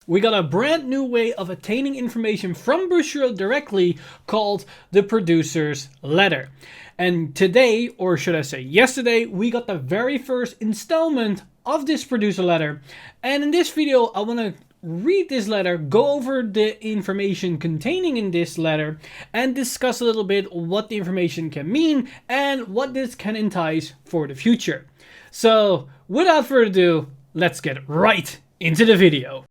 We got a brand new way of attaining information from Bushiroad directly called the producer's letter. And today, or should I say yesterday, we got the very first installment of this producer letter. And in this video, I want to read this letter, go over the information containing in this letter, and discuss a little bit what the information can mean and what this can entice for the future. So, without further ado, let's get right into the video.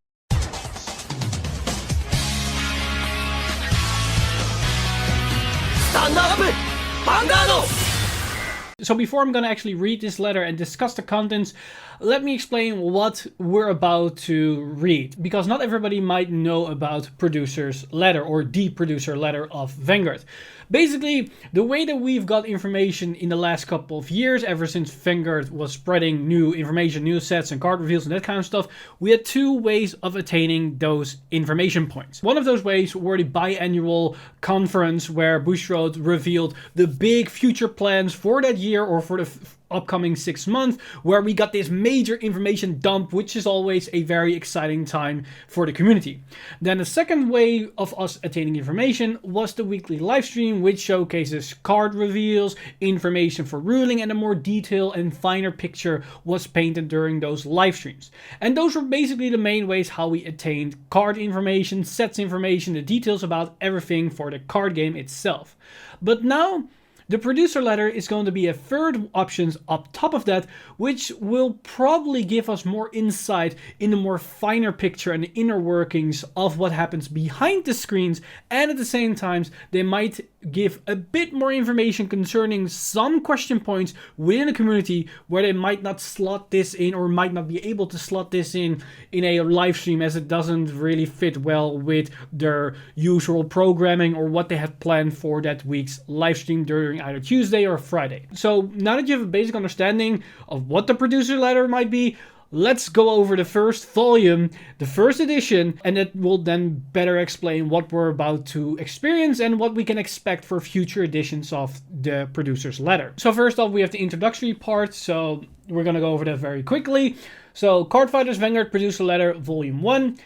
So before I'm going to actually read this letter and discuss the contents, let me explain what we're about to read, because not everybody might know about producer's letter or the producer letter of Vanguard. Basically, the way that we've got information in the last couple of years, ever since Vanguard was spreading new information, new sets and card reveals and that kind of stuff, we had two ways of attaining those information points. One of those ways were the biannual conference where Bushiroad revealed the big future plans for that year or for the upcoming 6 months, where we got this major information dump, which is always a very exciting time for the community. Then the second way of us attaining information was the weekly live stream, which showcases card reveals, information for ruling, and a more detailed and finer picture was painted during those live streams. And those were basically the main ways how we attained card information, sets information, the details about everything for the card game itself. But now, the producer letter is going to be a third option up top of that, which will probably give us more insight in the more finer picture and the inner workings of what happens behind the screens, and at the same time they might give a bit more information concerning some question points within the community where they might not slot this in or might not be able to slot this in a live stream, as it doesn't really fit well with their usual programming or what they had planned for that week's live stream during either Tuesday or Friday. So now that you have a basic understanding of what the producer letter might be, let's go over the first volume, the first edition, and it will then better explain what we're about to experience and what we can expect for future editions of the producer's letter. So first off, we have the introductory part, so we're going to go over that very quickly. So, Cardfight's Vanguard Producer Letter, Volume 1.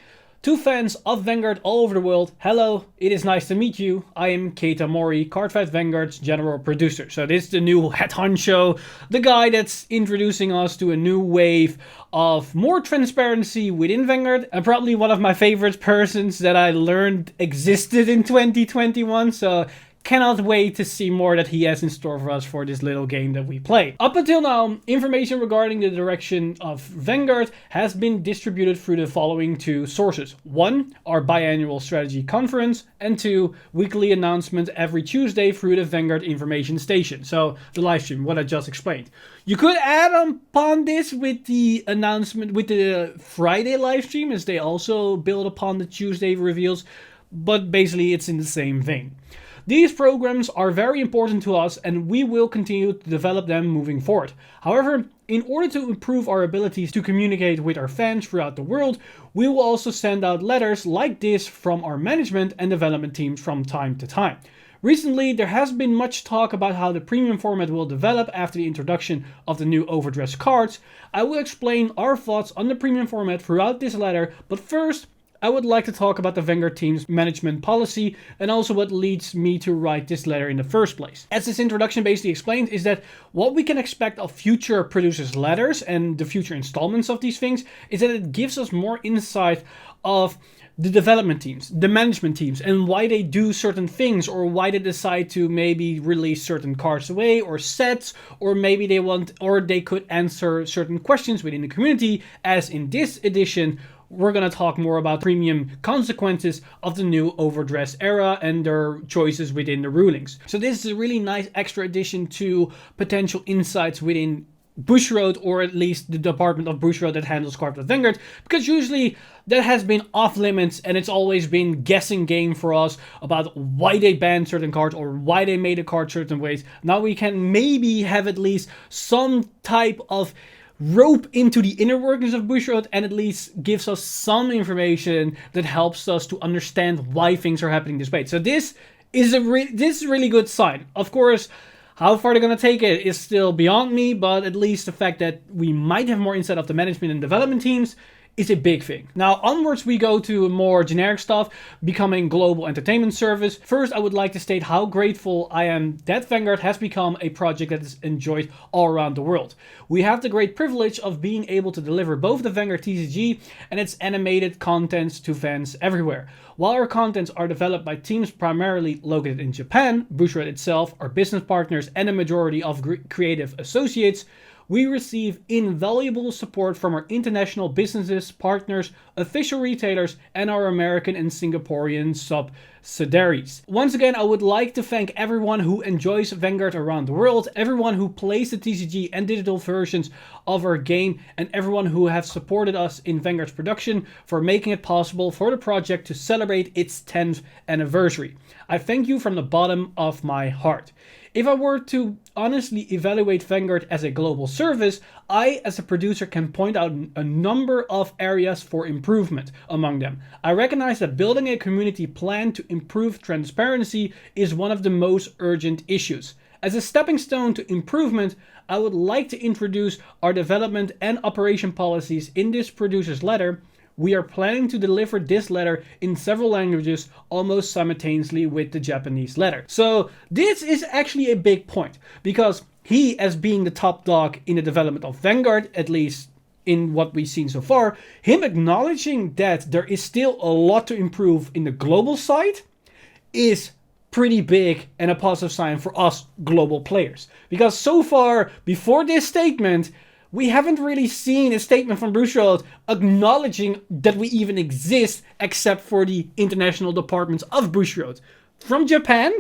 To fans of Vanguard all over the world, hello, it is nice to meet you. I am Keita Mori, Cardfight Vanguard's general producer. So this is the new head honcho, the guy that's introducing us to a new wave of more transparency within Vanguard, and probably one of my favorite persons that I learned existed in 2021, so cannot wait to see more that he has in store for us for this little game that we play. Up until now, information regarding the direction of Vanguard has been distributed through the following two sources. One, our biannual strategy conference, and two, weekly announcement every Tuesday through the Vanguard information station. So the live stream, what I just explained. You could add upon this with the announcement, with the Friday live stream, as they also build upon the Tuesday reveals, but basically it's in the same vein. These programs are very important to us and we will continue to develop them moving forward. However, in order to improve our abilities to communicate with our fans throughout the world, we will also send out letters like this from our management and development teams from time to time. Recently, there has been much talk about how the premium format will develop after the introduction of the new overdressed cards. I will explain our thoughts on the premium format throughout this letter, but first, I would like to talk about the Vanguard team's management policy and also what leads me to write this letter in the first place. As this introduction basically explained, is that what we can expect of future producers' letters and the future installments of these things is that it gives us more insight of the development teams, the management teams, and why they do certain things, or why they decide to maybe release certain cards away or sets, or maybe they want, or they could answer certain questions within the community, as in this edition we're going to talk more about premium consequences of the new overdress era and their choices within the rulings. So this is a really nice extra addition to potential insights within Bushiroad, or at least the department of Bushiroad that handles Cardfight Vanguard, because usually that has been off limits and it's always been guessing game for us about why they banned certain cards or why they made a card certain ways. Now we can maybe have at least some type of rope into the inner workings of Bushiroad, and at least gives us some information that helps us to understand why things are happening this way. So this is a really good sign. Of course, how far they're going to take it is still beyond me, but at least the fact that we might have more insight of the management and development teams is a big thing. Now onwards we go to more generic stuff, becoming global entertainment service. First, I would like to state how grateful I am that Vanguard has become a project that is enjoyed all around the world. We have the great privilege of being able to deliver both the Vanguard TCG and its animated contents to fans everywhere. While our contents are developed by teams primarily located in Japan, Bushiroad itself, our business partners, and a majority of creative associates, we receive invaluable support from our international businesses, partners, official retailers, and our American and Singaporean subsidiaries. Once again, I would like to thank everyone who enjoys Vanguard around the world, everyone who plays the TCG and digital versions of our game, and everyone who has supported us in Vanguard's production for making it possible for the project to celebrate its 10th anniversary. I thank you from the bottom of my heart. If I were to honestly evaluate Vanguard as a global service, I as a producer can point out a number of areas for improvement. Among them, I recognize that building a community plan to improve transparency is one of the most urgent issues. As a stepping stone to improvement, I would like to introduce our development and operation policies in this producer's letter. We are planning to deliver this letter in several languages almost simultaneously with the Japanese letter. So this is actually a big point, because he, as being the top dog in the development of Vanguard, at least in what we've seen so far, him acknowledging that there is still a lot to improve in the global side is pretty big and a positive sign for us global players. Because so far, before this statement, we haven't really seen a statement from Bushiroad acknowledging that we even exist, except for the international departments of Bushiroad. From Japan,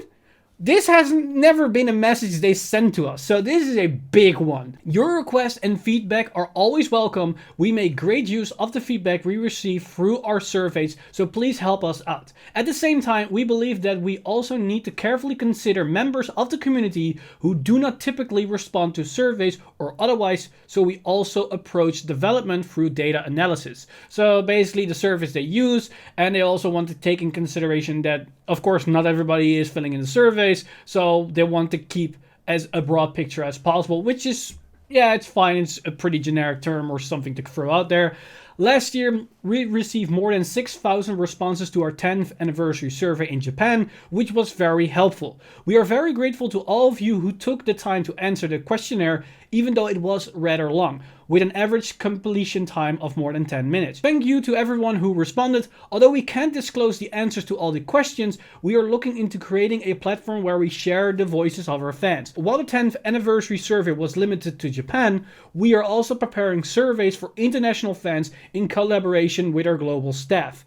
this has never been a message they sent to us, so this is a big one. Your requests and feedback are always welcome. We make great use of the feedback we receive through our surveys, so please help us out. At the same time, we believe that we also need to carefully consider members of the community who do not typically respond to surveys or otherwise, so we also approach development through data analysis. So basically the surveys they use, and they also want to take in consideration that, of course, not everybody is filling in the surveys, so they want to keep as a broad picture as possible, which is, yeah, it's fine. It's a pretty generic term or something to throw out there. Last year, we received more than 6,000 responses to our 10th anniversary survey in Japan, which was very helpful. We are very grateful to all of you who took the time to answer the questionnaire, even though it was rather long, with an average completion time of more than 10 minutes. Thank you to everyone who responded. Although we can't disclose the answers to all the questions, we are looking into creating a platform where we share the voices of our fans. While the 10th anniversary survey was limited to Japan, we are also preparing surveys for international fans in collaboration with our global staff.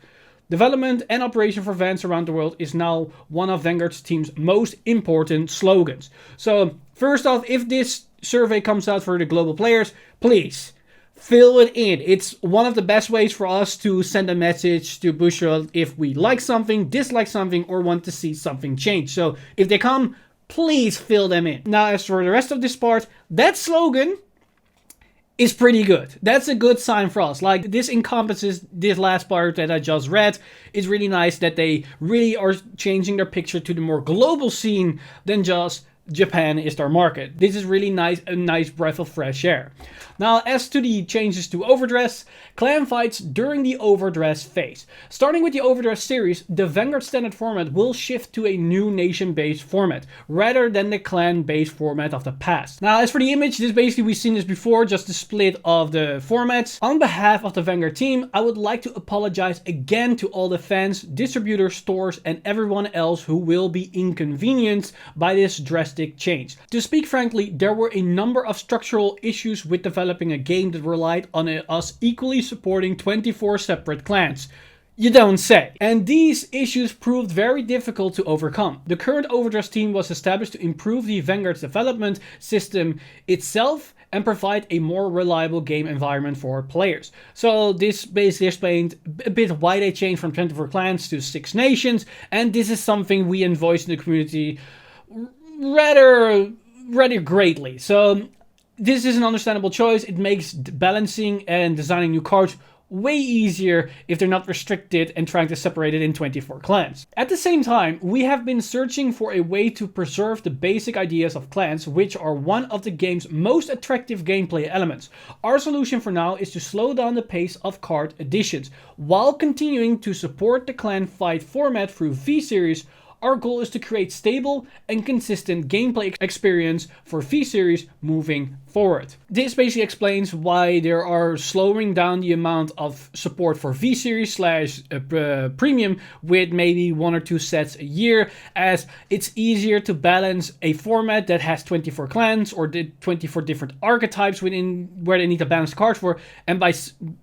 Development and operation for fans around the world is now one of Vanguard's team's most important slogans. So first off, if this survey comes out for the global players, please fill it in. It's one of the best ways for us to send a message to Bushiroad if we like something, dislike something, or want to see something change. So if they come, please fill them in. Now, as for the rest of this part, that slogan is pretty good. That's a good sign for us. Like, this encompasses this last part that I just read. It's really nice that they really are changing their picture to the more global scene than just Japan is their market. This is really nice, a nice breath of fresh air. Now, as to the changes to Overdress, clan fights during the Overdress phase. Starting with the Overdress series, the Vanguard standard format will shift to a new nation-based format, rather than the clan-based format of the past. Now, as for the image, this basically, we've seen this before, just the split of the formats. On behalf of the Vanguard team, I would like to apologize again to all the fans, distributors, stores, and everyone else who will be inconvenienced by this drastic change. To speak frankly, there were a number of structural issues with developing a game that relied on us equally supporting 24 separate clans. You don't say. And these issues proved very difficult to overcome. The current Overdress team was established to improve the Vanguard's development system itself and provide a more reliable game environment for players. So this basically explained a bit why they changed from 24 clans to 6 nations, and this is something we voiced in the community rather greatly. So this is an understandable choice. It makes balancing and designing new cards way easier if they're not restricted and trying to separate it in 24 clans. At the same time, we have been searching for a way to preserve the basic ideas of clans, which are one of the game's most attractive gameplay elements. Our solution for now is to slow down the pace of card additions, while continuing to support the clan fight format through V-Series. Our goal is to create stable and consistent gameplay experience for V-Series moving forward. This basically explains why there are slowing down the amount of support for V-Series / Premium with maybe 1 or 2 sets a year, as it's easier to balance a format that has 24 clans or 24 different archetypes within where they need to balance cards for, and by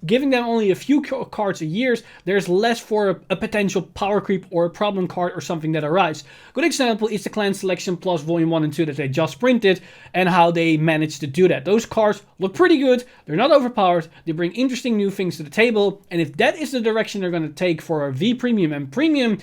giving them only a few cards a year, there's less for a potential power creep or a problem card or something that arise. Good example is the Clan Selection Plus Volume 1 and 2 that they just printed, and how they managed to do that. Those cards look pretty good, they're not overpowered, they bring interesting new things to the table, and if that is the direction they're going to take for a V Premium and Premium,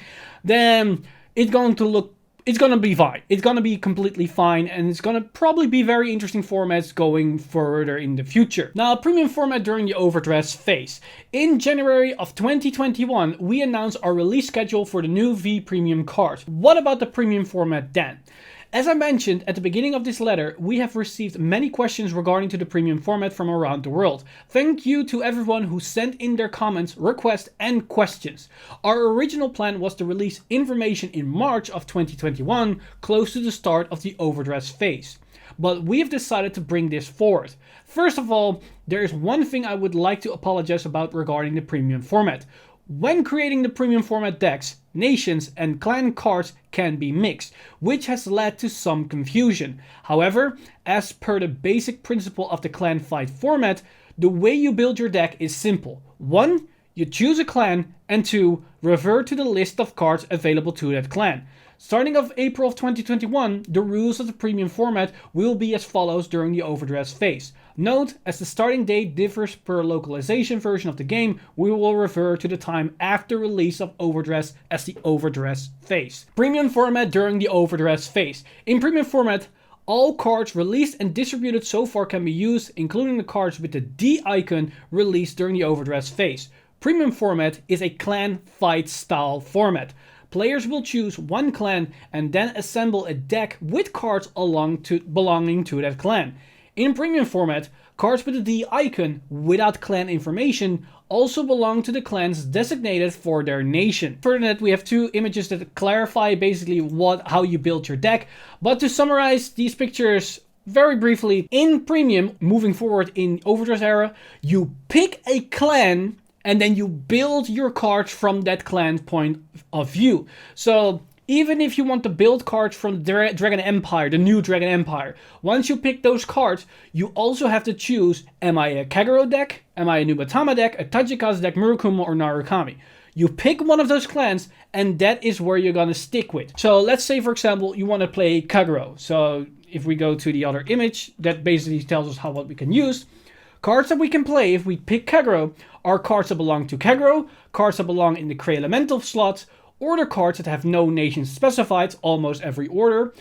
then it's going to be fine. It's going to be completely fine, and it's going to probably be very interesting formats going further in the future. Now, Premium format during the overdress phase. In January of 2021, we announced our release schedule for the new V Premium cards. What about the Premium format then? As I mentioned at the beginning of this letter, we have received many questions regarding to the Premium format from around the world. Thank you to everyone who sent in their comments, requests and questions. Our original plan was to release information in March of 2021, close to the start of the overdress phase. But we have decided to bring this forward. First of all, there is one thing I would like to apologize about regarding the Premium format. When creating the Premium format decks, nations and clan cards can be mixed, which has led to some confusion. However, as per the basic principle of the clan fight format, the way you build your deck is simple. 1. You choose a clan, and 2. Revert to the list of cards available to that clan. Starting of April of 2021, the rules of the Premium format will be as follows during the overdress phase. Note, as the starting date differs per localization version of the game, we will refer to the time after release of overdress as the overdress phase. Premium format during the overdress phase. In Premium format, all cards released and distributed so far can be used, including the cards with the D icon released during the overdress phase. Premium format is a clan fight style format. Players will choose one clan and then assemble a deck with cards belonging to that clan. In Premium format, cards with the D icon without clan information also belong to the clans designated for their nation. For that, we have 2 images that clarify basically how you build your deck. But to summarize these pictures very briefly, in Premium, moving forward in Overdress era, you pick a clan and then you build your cards from that clan point of view. So even if you want to build cards from Dragon Empire, the new Dragon Empire, once you pick those cards, you also have to choose, am I a Kagero deck, am I a Nubatama deck, a Tajikaze deck, Murakumo or Narukami? You pick one of those clans and that is where you're gonna stick with. So let's say, for example, you want to play Kagero. So if we go to the other image, that basically tells us what we can use. Cards that we can play if we pick Kagero are cards that belong to Kagero, cards that belong in the Kree Elemental slot, order cards that have no nation specified, almost every order.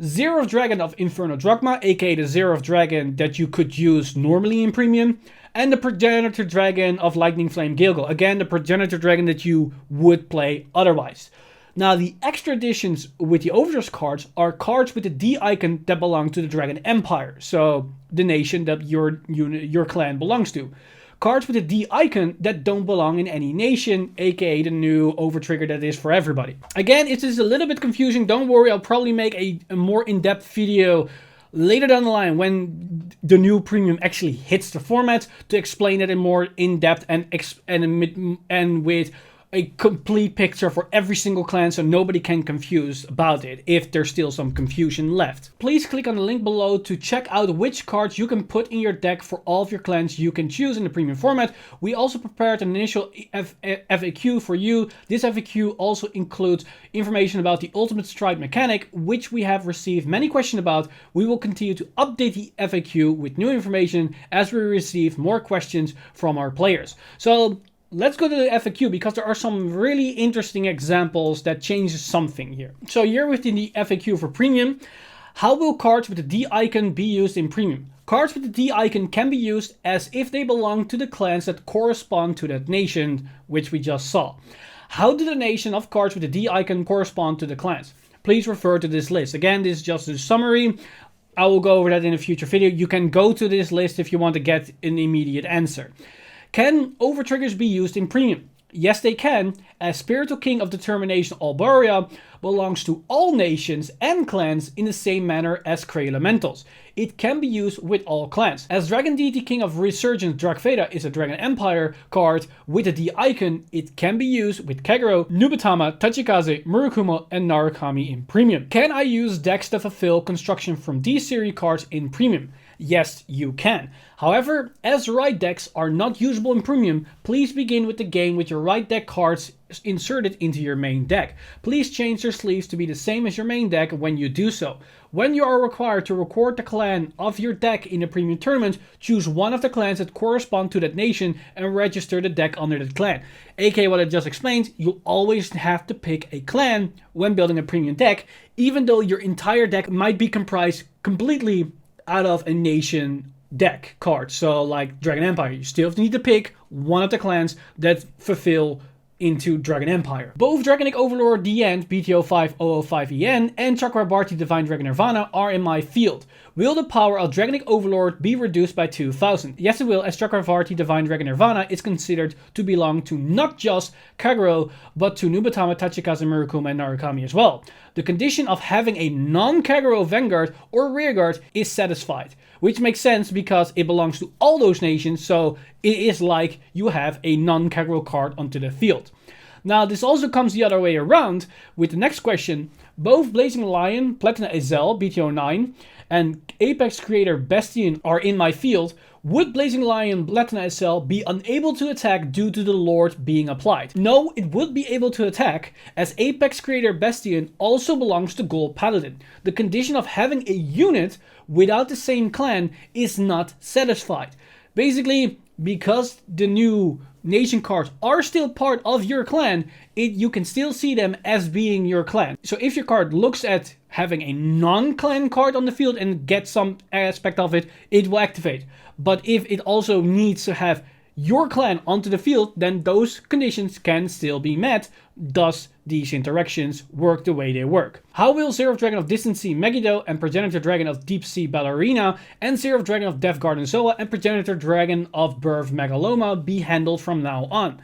Zeref Dragon of Inferno Drachma, aka the Zeref Dragon that you could use normally in Premium. And the Progenitor Dragon of Lightning Flame Gilgal, again the Progenitor Dragon that you would play otherwise. Now the extra additions with the Overdress cards are cards with the D icon that belong to the Dragon Empire, so the nation that your clan belongs to. Cards with a D icon that don't belong in any nation, aka the new overtrigger that is for everybody. Again, it is a little bit confusing, don't worry, I'll probably make a more in-depth video later down the line when the new Premium actually hits the format to explain it in more in-depth and with a complete picture for every single clan so nobody can confuse about it if there's still some confusion left. Please click on the link below to check out which cards you can put in your deck for all of your clans you can choose in the Premium format. We also prepared an initial FAQ for you. This FAQ also includes information about the Ultimate Strike mechanic, which we have received many questions about. We will continue to update the FAQ with new information as we receive more questions from our players. So let's go to the FAQ because there are some really interesting examples that changes something here. So here within the FAQ for Premium, How will cards with the D icon be used in Premium? Cards with the D icon can be used as if they belong to the clans that correspond to that nation, which we just saw. How do the nation of cards with the D icon correspond to the clans? Please refer to this list. Again, this is just a summary. I will go over that in a future video. You can go to this list if you want to get an immediate answer. Can overtriggers be used in Premium? Yes, they can, as Spiritual King of Determination Albaria belongs to all nations and clans in the same manner as Cray Elementals. It can be used with all clans. As Dragon Deity King of Resurgence Drakveda is a Dragon Empire card with a D icon, it can be used with Kagero, Nubatama, Tachikaze, Murakumo, and Narukami in Premium. Can I use decks that fulfill construction from D series cards in Premium? Yes, you can. However, as right decks are not usable in Premium, please begin with the game with your right deck cards inserted into your main deck. Please change your sleeves to be the same as your main deck when you do so. When you are required to record the clan of your deck in a Premium tournament, choose one of the clans that correspond to that nation and register the deck under that clan. aka what I just explained, you always have to pick a clan when building a Premium deck, even though your entire deck might be comprised completely out of a nation deck card. So like Dragon Empire, you still need to pick one of the clans that fulfill into Dragon Empire. Both Dragonic Overlord DN BTO 5005EN and Chakrabarti Divine Dragon Nirvana are in my field. Will the power of Dragonic Overlord be reduced by 2000? Yes it will, as Chakravarti Divine Dragon Nirvana is considered to belong to not just Kagero, but to Nubatama, Tachikaze, Murakumo, and Narukami as well. The condition of having a non-Kagero Vanguard or Rearguard is satisfied, which makes sense because it belongs to all those nations, so it is like you have a non-Kagero card onto the field. Now this also comes the other way around with the next question. Both Blazing Lion, Platina Ezel, BTO 9, and Apex Creator Bastion are in my field. Would Blazing Lion, Platina Ezel be unable to attack due to the Lord being applied? No, it would be able to attack, as Apex Creator Bastion also belongs to Gold Paladin. The condition of having a unit without the same clan is not satisfied. Basically, because the new nation cards are still part of your clan, you can still see them as being your clan. So if your card looks at having a non-clan card on the field and gets some aspect of it, it will activate. But if it also needs to have your clan onto the field, then those conditions can still be met. Thus, these interactions work the way they work. How will Seraph Dragon of Distant Sea Megiddo and Progenitor Dragon of Deep Sea Ballerina and Seraph Dragon of Death Garden Zoa and Progenitor Dragon of Birth Megaloma be handled from now on?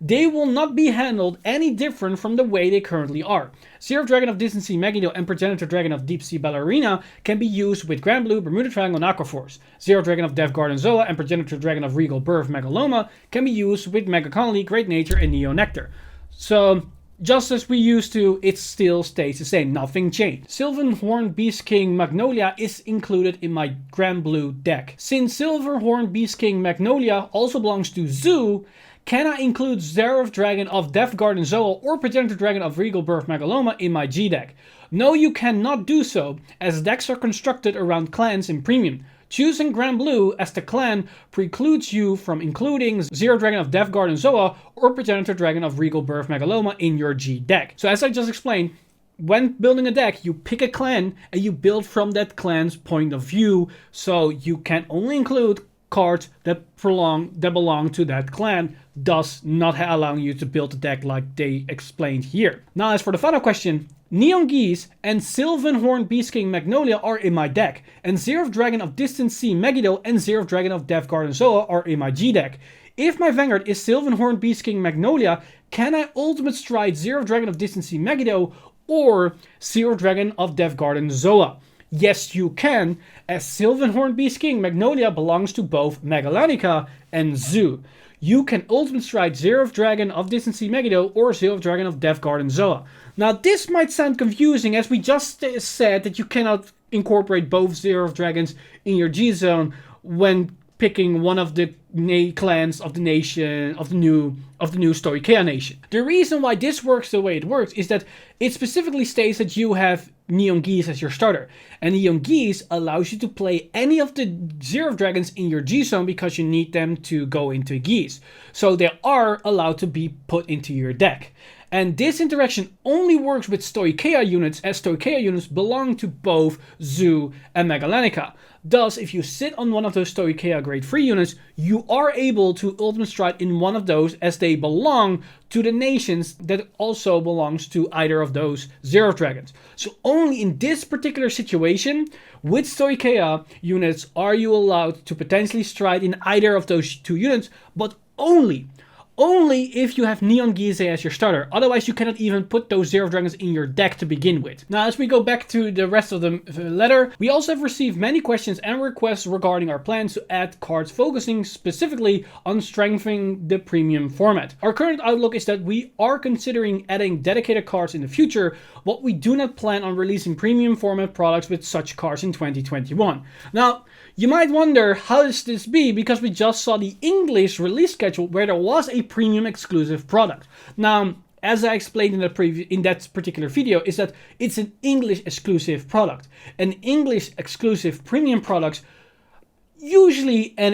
They will not be handled any different from the way they currently are. Seraph Dragon of Distant Sea Megiddo and Progenitor Dragon of Deep Sea Ballerina can be used with Grand Blue, Bermuda Triangle, and Aquaforce. Seraph Dragon of Death Garden Zoa and Progenitor Dragon of Regal Birth Megaloma can be used with Mega Connolly, Great Nature, and Neo Nectar. So, just as we used to, it still stays the same, nothing changed. Silverhorn Beast King Magnolia is included in my Grand Blue deck. Since Silverhorn Beast King Magnolia also belongs to Zoo, can I include Seraph Dragon of Death Garden Zoa or Progenitor Dragon of Regal Birth Megaloma in my G deck? No, you cannot do so, as decks are constructed around clans in Premium. Choosing Grand Blue as the clan precludes you from including Seraph Dragon of Death Garden Zoa or Progenitor Dragon of Regal Birth Megaloma in your G deck. So as I just explained, when building a deck, you pick a clan and you build from that clan's point of view, so you can only include cards that belong to that clan, thus not allowing you to build a deck like they explained here. Now as for the final question, Neon Geese and Silverhorn Beast King Magnolia are in my deck, and Seraph Dragon of Distant Sea Megiddo and Seraph Dragon of Death Garden Zoa are in my G deck. If my Vanguard is Silverhorn Beast King Magnolia, can I Ultimate Stride Seraph Dragon of Distant Sea Megiddo or Seraph Dragon of Death Garden Zoa? Yes, you can, as Silverhorn Beast King Magnolia belongs to both Megalanica and Zoo. You can Ultimate Strike Seraph Dragon of Distant Sea Megiddo or Seraph Dragon of Death Garden Zoa. Now this might sound confusing, as we just said that you cannot incorporate both Seraph Dragons in your G-Zone when picking one of the clans of the nation of the new Stoicheia nation. The reason why this works the way it works is that it specifically states that you have Neon Geese as your starter, and Neon Geese allows you to play any of the Zero Dragons in your G zone because you need them to go into Geese, so they are allowed to be put into your deck. And this interaction only works with Stoicheia units, as Stoicheia units belong to both Zoo and Megalanica. Thus, if you sit on one of those Stoicheia Grade 3 units, you are able to Ultimate Stride in one of those, as they belong to the nations that also belongs to either of those Zero Dragons. So only in this particular situation, with Stoicheia units, are you allowed to potentially stride in either of those two units, but only if you have Neon Geese as your starter. Otherwise, you cannot even put those Zero Dragons in your deck to begin with. Now, as we go back to the rest of the letter, we also have received many questions and requests regarding our plans to add cards focusing specifically on strengthening the premium format. Our current outlook is that we are considering adding dedicated cards in the future, but we do not plan on releasing premium format products with such cards in 2021. Now, you might wonder, how does this be? Because we just saw the English release schedule where there was a premium exclusive product. Now, as I explained in that particular video, is that it's an English exclusive product. And English exclusive premium products usually, and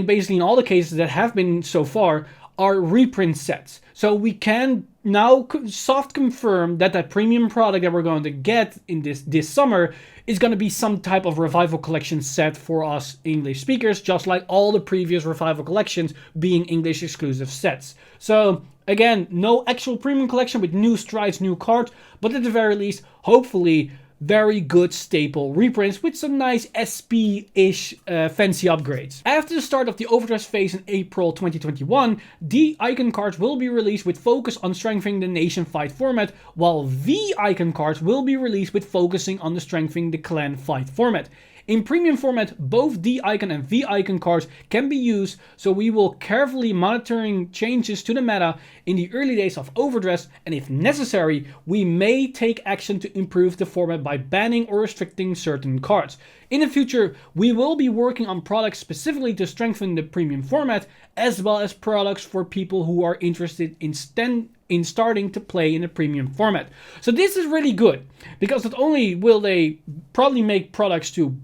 basically in all the cases that have been so far, are reprint sets. So we can now soft confirm that that premium product that we're going to get in this summer is going to be some type of Revival Collection set for us English speakers, just like all the previous Revival Collections being English exclusive sets. So again, no actual premium collection with new strides, new cards, but at the very least, hopefully, very good staple reprints with some nice SP-ish fancy upgrades. After the start of the Overdress phase in April 2021, D icon cards will be released with focus on strengthening the nation fight format, while V icon cards will be released with focusing on the strengthening the clan fight format. In premium format, both D icon and V icon cards can be used, so we will carefully monitoring changes to the meta in the early days of Overdress, and if necessary, we may take action to improve the format by banning or restricting certain cards. In the future, we will be working on products specifically to strengthen the premium format, as well as products for people who are interested in starting to play in a premium format. So this is really good, because not only will they probably make products to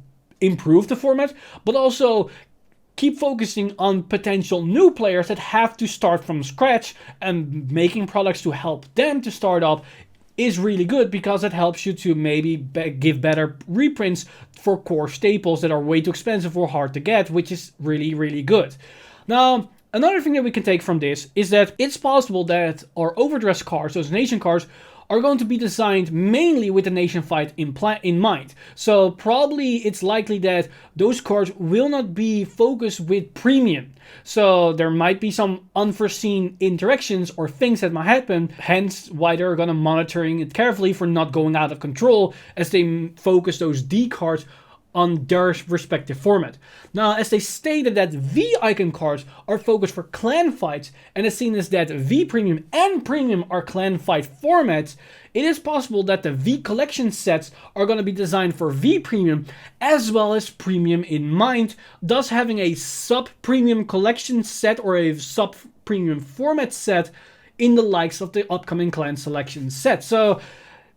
improve the format, but also keep focusing on potential new players that have to start from scratch, and making products to help them to start up is really good, because it helps you to maybe give better reprints for core staples that are way too expensive or hard to get, which is really, really good. Now, another thing that we can take from this is that it's possible that our Overdress cards, those nation cards, are going to be designed mainly with the nation fight in mind. So probably it's likely that those cards will not be focused with premium. So there might be some unforeseen interactions or things that might happen, hence why they're going to monitoring it carefully for not going out of control as they focus those D cards on their respective format. Now, as they stated that V icon cards are focused for clan fights, and as seen as that V premium and premium are clan fight formats, it is possible that the V collection sets are going to be designed for V premium as well as premium in mind, thus having a sub-premium collection set or a sub-premium format set in the likes of the upcoming clan selection set. So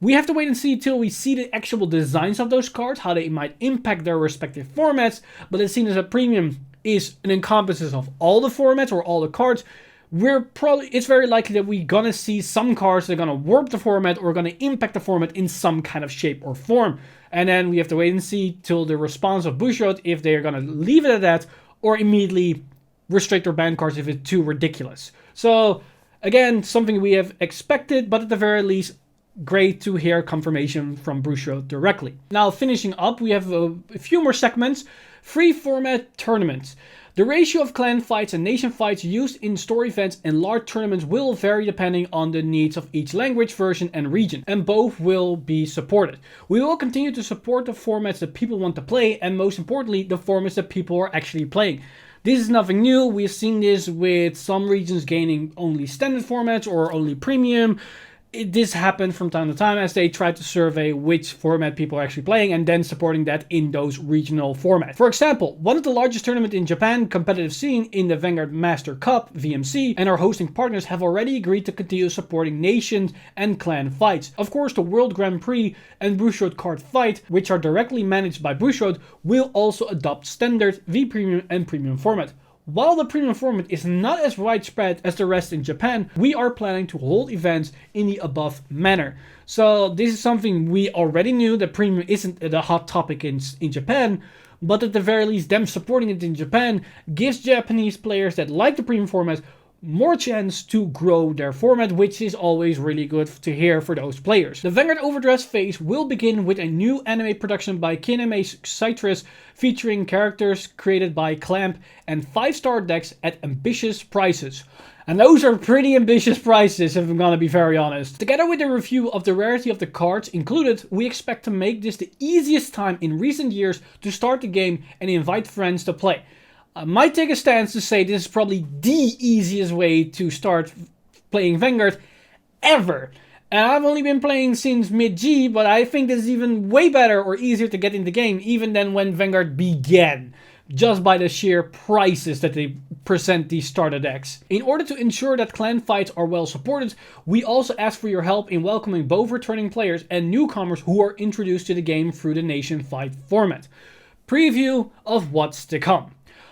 we have to wait and see till we see the actual designs of those cards, how they might impact their respective formats. But as seen as a premium is an encompasses of all the formats or all the cards, it's very likely that we're gonna see some cards that are gonna warp the format or gonna impact the format in some kind of shape or form. And then we have to wait and see till the response of Bushiroad if they're gonna leave it at that or immediately restrict or ban cards if it's too ridiculous. So again, something we have expected, but at the very least, great to hear confirmation from Bushiroad directly. Now, finishing up, we have a few more segments. Free format tournaments. The ratio of clan fights and nation fights used in story events and large tournaments will vary depending on the needs of each language, version, and region, and both will be supported. We will continue to support the formats that people want to play, and most importantly, the formats that people are actually playing. This is nothing new. We've seen this with some regions gaining only standard formats or only premium. this happened from time to time as they tried to survey which format people are actually playing and then supporting that in those regional formats. For example, one of the largest tournaments in Japan competitive scene in the Vanguard Master Cup, VMC, and our hosting partners have already agreed to continue supporting nations and clan fights. Of course, the World Grand Prix and Bushiroad Cardfight, which are directly managed by Bushiroad, will also adopt standard, V-Premium and Premium format. While the premium format is not as widespread as the rest in Japan, we are planning to hold events in the above manner. So this is something we already knew, that premium isn't the hot topic in Japan, but at the very least them supporting it in Japan gives Japanese players that like the premium format more chance to grow their format, which is always really good to hear for those players. The Vanguard Overdress phase will begin with a new anime production by Kineme Citrus featuring characters created by Clamp and 5-star decks at ambitious prices. And those are pretty ambitious prices, if I'm gonna be very honest. Together with a review of the rarity of the cards included, we expect to make this the easiest time in recent years to start the game and invite friends to play. I might take a stance to say this is probably the easiest way to start playing Vanguard ever. And I've only been playing since mid-G, but I think this is even way better or easier to get in the game even than when Vanguard began, just by the sheer prices that they present these starter decks. In order to ensure that clan fights are well supported, we also ask for your help in welcoming both returning players and newcomers who are introduced to the game through the Nation Fight format. Preview of what's to come.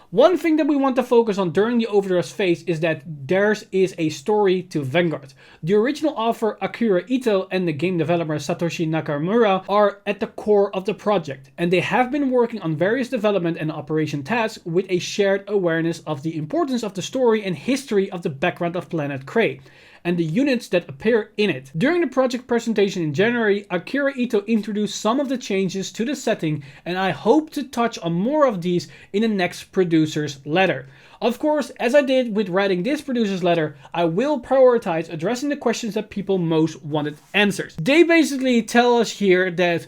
One thing that we want to focus on during the Overdress phase is that there is a story to Vanguard. The original author Akira Ito and the game developer Satoshi Nakamura are at the core of the project, and they have been working on various development and operation tasks with a shared awareness of the importance of the story and history of the background of Planet Krei and the units that appear in it. During the project presentation in January, Akira Ito introduced some of the changes to the setting, and I hope to touch on more of these in the next producer's letter. Of course, as I did with writing this producer's letter, I will prioritize addressing the questions that people most wanted answers. They basically tell us here that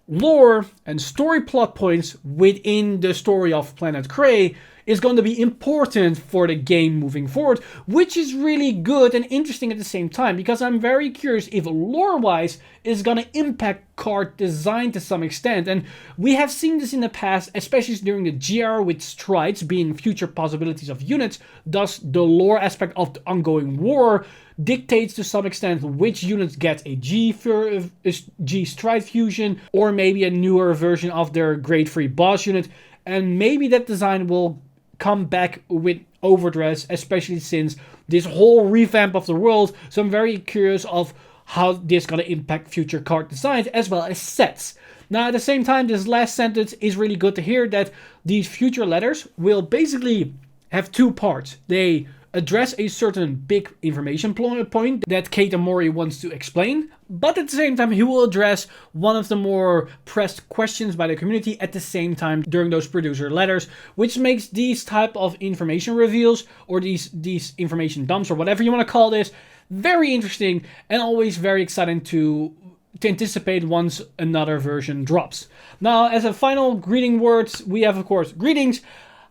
lore and story plot points within the story of Planet Krei is going to be important for the game moving forward, which is really good and interesting at the same time, because I'm very curious if lore-wise is going to impact card design to some extent. And we have seen this in the past, especially during the GR with strides being future possibilities of units. Thus, the lore aspect of the ongoing war dictates to some extent which units get a G stride fusion, or maybe a newer version of their grade 3 boss unit. And maybe that design will come back with Overdress, especially since this whole revamp of the world. So I'm very curious of how this is going to impact future card designs as well as sets. Now, at the same time, this last sentence is really good to hear, that these future letters will basically have two parts. They address a certain big information point that Keita Mori wants to explain, but at the same time he will address one of the more pressed questions by the community at the same time during those producer letters, which makes these type of information reveals or these information dumps or whatever you want to call this very interesting and always very exciting to anticipate once another version drops. Now, as a final greeting words, we have of course greetings.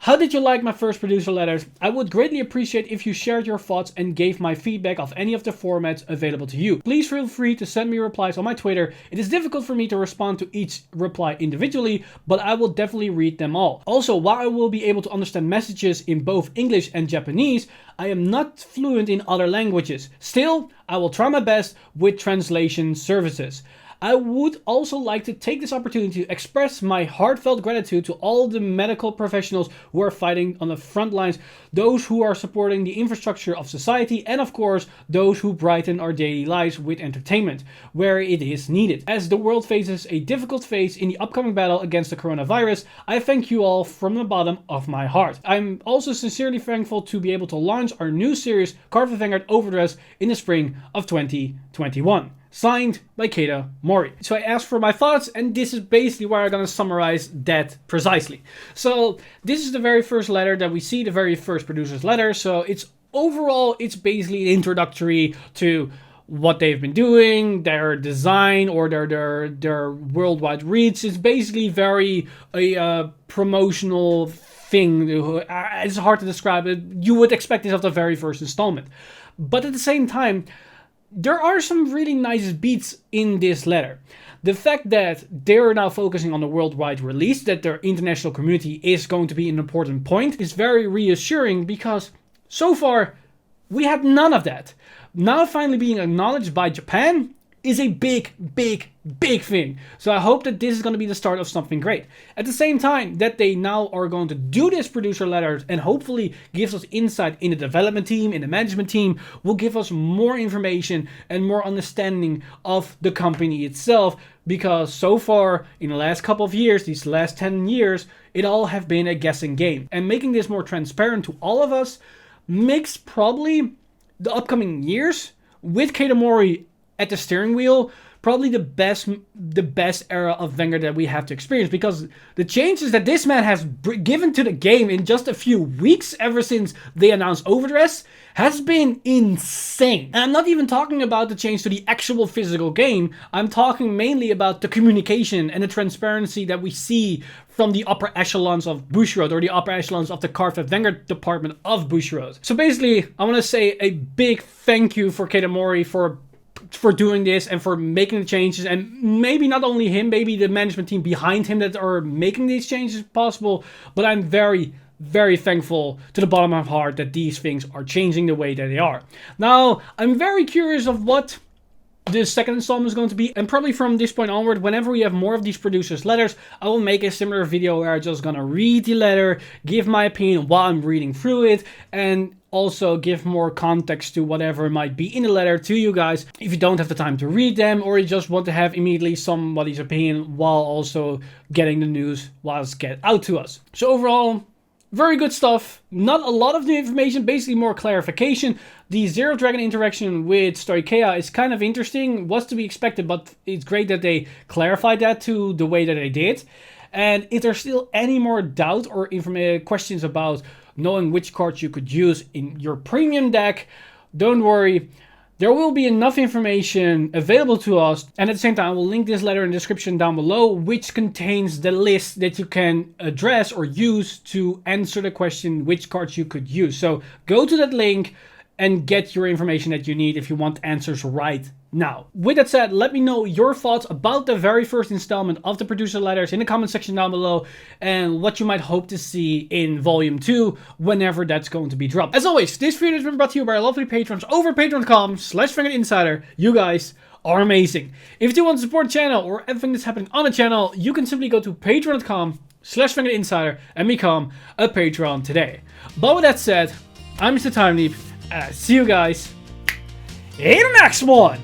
How did you like my first producer letters? I would greatly appreciate if you shared your thoughts and gave my feedback of any of the formats available to you. Please feel free to send me replies on my Twitter. It is difficult for me to respond to each reply individually, but I will definitely read them all. Also, while I will be able to understand messages in both English and Japanese, I am not fluent in other languages. Still, I will try my best with translation services. I would also like to take this opportunity to express my heartfelt gratitude to all the medical professionals who are fighting on the front lines, those who are supporting the infrastructure of society, and of course, those who brighten our daily lives with entertainment, where it is needed. As the world faces a difficult phase in the upcoming battle against the coronavirus, I thank you all from the bottom of my heart. I'm also sincerely thankful to be able to launch our new series, Cardfight Vanguard Overdress, in the spring of 2021. Signed by Keita Mori. So I asked for my thoughts, and this is basically where I'm going to summarize that precisely. So this is the very first letter that we see, the very first producer's letter. So it's overall, it's basically introductory to what they've been doing, their design, or their worldwide reach. It's basically very a promotional thing. It's hard to describe it. You would expect this of the very first installment. But at the same time, there are some really nice beats in this letter. The fact that they're now focusing on the worldwide release, that their international community is going to be an important point, is very reassuring, because so far we had none of that. Now finally being acknowledged by Japan is a big thing. So I hope that this is going to be the start of something great. At the same time that they now are going to do this producer letter and hopefully gives us insight in the development team, in the management team, will give us more information and more understanding of the company itself. Because so far, in the last couple of years, these last 10 years, it all have been a guessing game. And making this more transparent to all of us makes probably the upcoming years with Katamori at the steering wheel probably the best era of Vanguard that we have to experience, because the changes that this man has given to the game in just a few weeks ever since they announced Overdress has been insane. And I'm not even talking about the change to the actual physical game. I'm talking mainly about the communication and the transparency that we see from the upper echelons of Bushiroad, or the upper echelons of the Cardfight Vanguard department of Bushiroad. So basically, I want to say a big thank you for Katamori for doing this and for making the changes, and maybe not only him, maybe the management team behind him that are making these changes possible. But I'm very thankful to the bottom of my heart that these things are changing the way that they are. Now, I'm very curious of what the second installment is going to be, and probably from this point onward, whenever we have more of these producers' letters, I will make a similar video where I'm just gonna read the letter, give my opinion while I'm reading through it, and also give more context to whatever might be in the letter to you guys if you don't have the time to read them, or you just want to have immediately somebody's opinion while also getting the news whilst get out to us. So overall, very good stuff. Not a lot of new information, basically more clarification. The Zero Dragon interaction with Stoikea is kind of interesting, was to be expected, but it's great that they clarified that to the way that they did. And if there's still any more doubt or questions about knowing which cards you could use in your premium deck, don't worry. There will be enough information available to us, and at the same time I will link this letter in the description down below, which contains the list that you can address or use to answer the question which cards you could use. So go to that link and get your information that you need if you want answers right now. With that said, let me know your thoughts about the very first installment of the producer letters in the comment section down below, and what you might hope to see in volume 2 whenever that's going to be dropped. As always, this video has been brought to you by our lovely patrons over patreon.com/VanguardInsider. You guys are amazing. If you do want to support the channel or everything that's happening on the channel, you can simply go to patreon.com/VanguardInsider and become a patron today. But with that said, I'm Mr. Time Leap, and I see you guys in the next one.